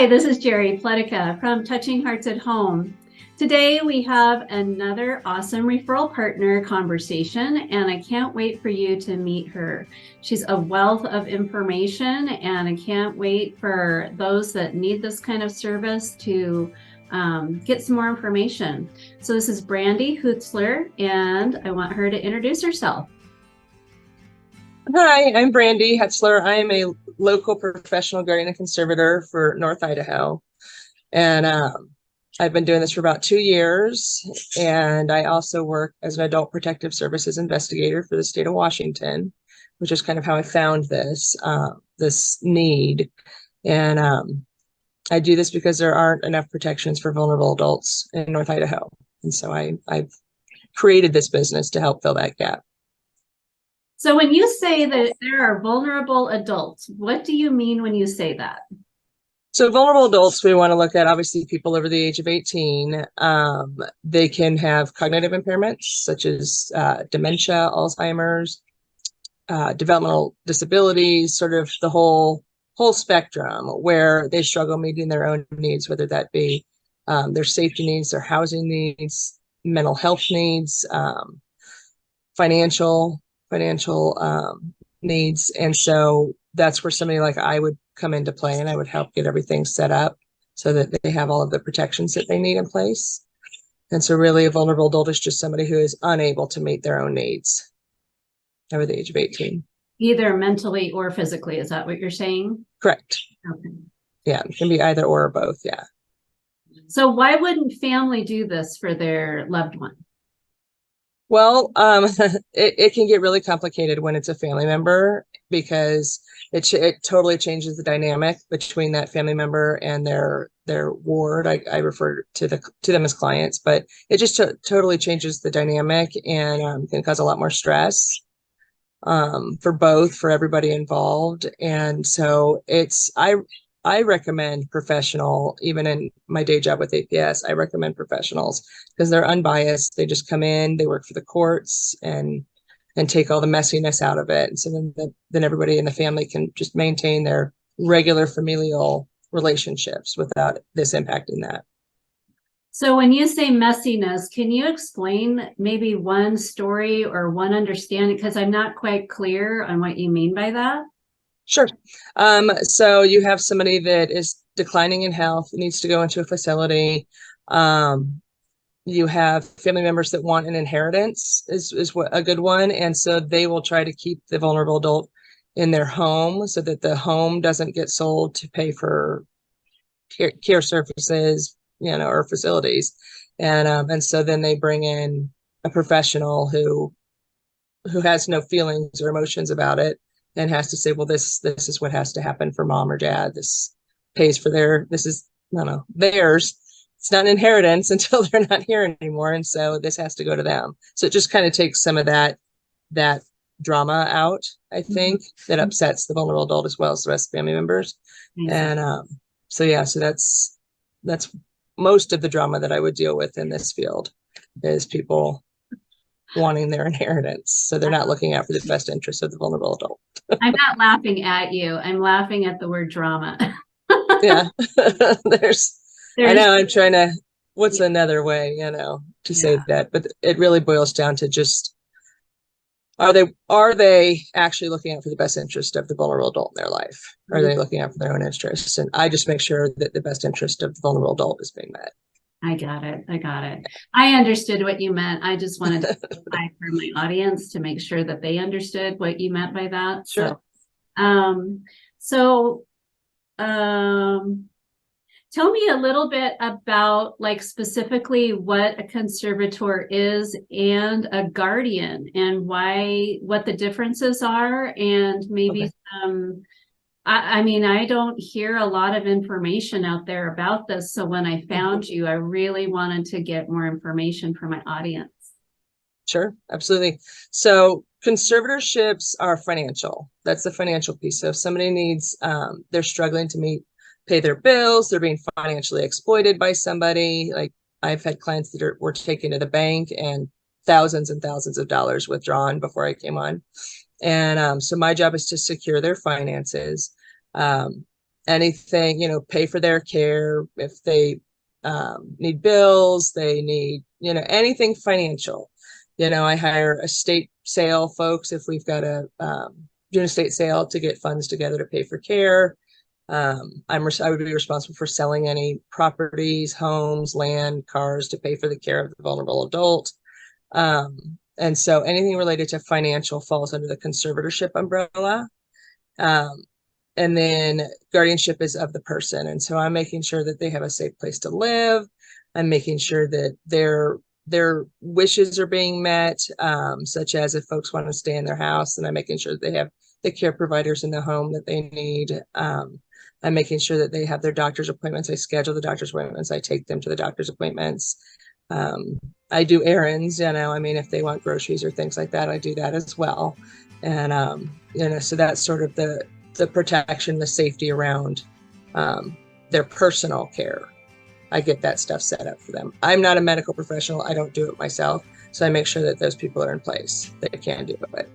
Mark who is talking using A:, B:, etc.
A: Hi, this is Jerry Pletica from Touching Hearts at Home. Today we have another awesome referral partner conversation, and I can't wait for you to meet her. She's a wealth of information, and I can't wait for those that need this kind of service to get some more information. So this is Brandi Hutzler, and I want her to introduce herself.
B: Hi, I'm Brandi Hutzler. I am a local professional guardian and conservator for North Idaho. And I've been doing this for about 2 years. And I also work as an adult protective services investigator for the state of Washington, which is kind of how I found this need. And I do this because there aren't enough protections for vulnerable adults in North Idaho. And so I've created this business to help fill that gap.
A: So when you say that there are vulnerable adults, what do you mean when you say that?
B: So vulnerable adults, we want to look at obviously people over the age of 18. They can have cognitive impairments such as dementia, Alzheimer's, developmental disabilities, sort of the whole spectrum where they struggle meeting their own needs, whether that be their safety needs, their housing needs, mental health needs, financial needs. And so that's where somebody like I would come into play, and I would help get everything set up so that they have all of the protections that they need in place. And so really a vulnerable adult is just somebody who is unable to meet their own needs over the age of 18.
A: Either mentally or physically, is that what you're saying?
B: Correct.
A: Okay.
B: Yeah, it can be either or both, yeah.
A: So why wouldn't family do this for their loved one?
B: Well, it can get really complicated when it's a family member because it totally changes the dynamic between that family member and their ward. I refer to them as clients, but it just totally changes the dynamic and can cause a lot more stress for everybody involved. And so I recommend professional, even in my day job with APS, I recommend professionals because they're unbiased. They just come in, they work for the courts and take all the messiness out of it. And so then everybody in the family can just maintain their regular familial relationships without this impacting that.
A: So when you say messiness, can you explain maybe one story or one understanding? Because I'm not quite clear on what you mean by that.
B: Sure. So you have somebody that is declining in health, needs to go into a facility. You have family members that want an inheritance is what a good one. And so they will try to keep the vulnerable adult in their home so that the home doesn't get sold to pay for care services, or facilities. And so then they bring in a professional who has no feelings or emotions about it and has to say, well, this is what has to happen for mom or dad. This pays for theirs. It's not an inheritance until they're not here anymore. And so this has to go to them. So it just kind of takes some of that drama out, I think, that upsets the vulnerable adult as well as the rest of the family members. And so that's most of the drama that I would deal with in this field is people wanting their inheritance. So they're not looking out for the best interest of the vulnerable adult.
A: I'm not laughing at you. I'm laughing at the word drama.
B: Yeah. I know I'm trying to, what's another way, to say that, but it really boils down to just, are they actually looking out for the best interest of the vulnerable adult in their life? Are they looking out for their own interests? And I just make sure that the best interest of the vulnerable adult is being met.
A: I got it. I understood what you meant. I just wanted to clarify for my audience to make sure that they understood what you meant by that.
B: Sure.
A: So tell me a little bit about specifically what a conservator is and a guardian and what the differences are, and maybe some. I don't hear a lot of information out there about this. So when I found you, I really wanted to get more information for my audience.
B: Sure, absolutely. So conservatorships are financial. That's the financial piece. So if somebody needs, they're struggling to pay their bills, they're being financially exploited by somebody. Like I've had clients that were taken to the bank and thousands of dollars withdrawn before I came on. And so my job is to secure their finances. anything, pay for their care. If they need bills, they need, anything financial. I hire estate sale folks if we've got to do an estate sale to get funds together to pay for care. I would be responsible for selling any properties, homes, land, cars to pay for the care of the vulnerable adult. And so anything related to financial falls under the conservatorship umbrella. And then guardianship is of the person. And so I'm making sure that they have a safe place to live. I'm making sure that their wishes are being met, such as if folks want to stay in their house, and I'm making sure that they have the care providers in the home that they need. I'm making sure that they have their doctor's appointments. I schedule the doctor's appointments. I take them to the doctor's appointments. I do errands, if they want groceries or things like that, I do that as well. And, so that's sort of the protection, the safety around their personal care. I get that stuff set up for them. I'm not a medical professional. I don't do it myself. So I make sure that those people are in place that can do it.